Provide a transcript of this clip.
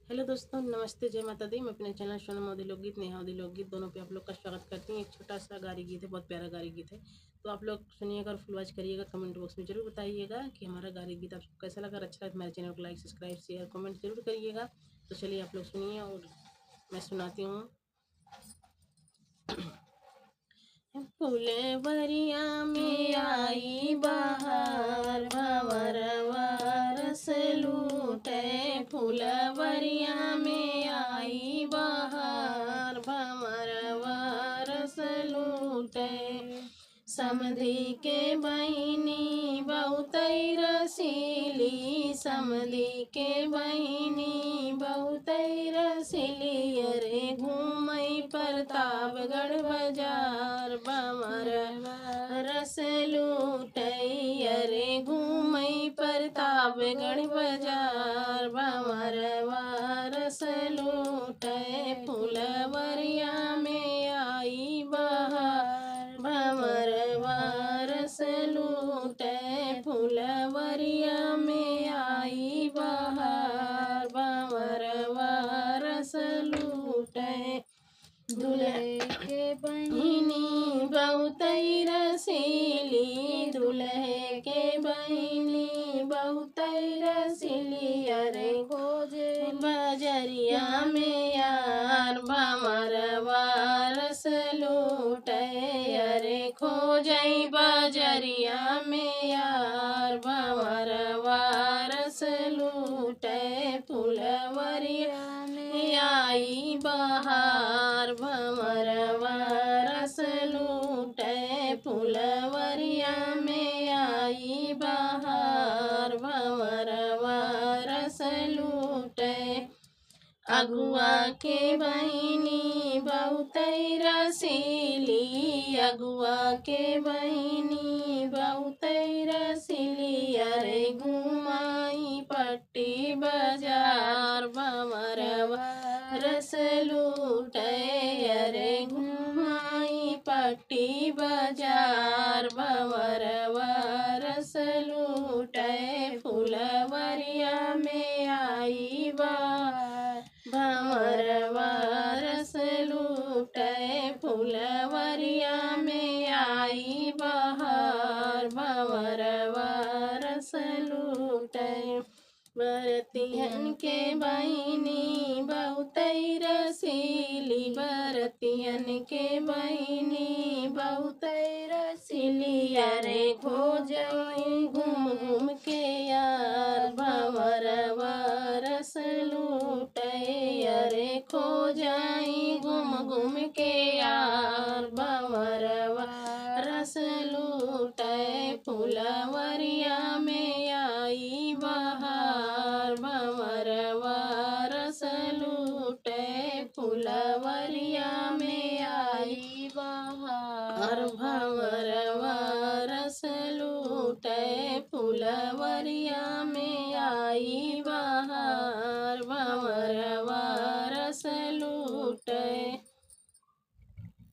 Hello दोस्तों, नमस्ते, जय माता दी। मैं अपने चैनल सोनम मोदी लोकगीत, नेहा मोदी लोकगीत दोनों पे आप लोग का स्वागत करती हूँ। एक छोटा सा गारी गीत है, बहुत प्यारा गारी गीत है। तो आप लोग सुनिएगा और फुल वॉच करिएगा। कमेंट बॉक्स में जरूर बताइएगा कि हमारा गारी गीत आपको कैसा लगा। अच्छा लगा तो हमारे चैनल को लाइक, सब्सक्राइब, शेयर, कमेंट जरूर करिएगा। तो चलिए आप लोग सुनिए और मैं सुनाती हूँ। फुलवरिया में आई बहार, भंवरवा रस लूटे। फुलवरिया में आई बहार, भंवरवा रस लूटे। समधी के बहिनी बहुतै रसीली, समधी के बहिनी बहुतै रसीली। अरे घूमई प्रतापगढ़ बाजार, भंवरवा रस लूटई। अरे घूमई प्रतापगढ़ बाजार, भंवरवा रस लूटै। फुलवरिया में आई बहार, भंवरवा रस लूटै। फुलवरिया में आई बहार, भंवरवा रस लूटै। दुल्हे के बहिनी बहुतै रसीली, दुल्हे के बहिनी बहुतै रसीली। अरे खोजे बजरिया में यार, भंवरवा रस लूटै। अरे खोजई बजरिया में यार, भंवरवा रस लूटै। फुलवरिया में आई बहार, भंवरवा रस लूटै। फुलवरिया में आई बहार, भंवरवा रस लूटै। अगुआ के बहिनी बहुतै रसीली, अगुआ के बहिनी बहुतै रसीली। अरे घुमाई पट्टी बाजार, भंवरवा रस लूटै। अरे घुमाई पट्टी बाजार, भंवरवा रस लूटै। फुलवरिया में आई बहार, भंवरवा रस लूटै। फुलवरिया में आई बहार, भंवरवा रस लूटै। बरतियन के बहिनी बहुतै रसीली, बरतियन के बहिनी बहुतै रसीली। अरे खोजई घूम घूम के यार, भंवरवा रस लूटै। अरे खोजई घूम घूम के यार, भंवरवा रस लूटै। फुलवरिया में आई बहार, भंवरवा रस लूटै। फुलवरिया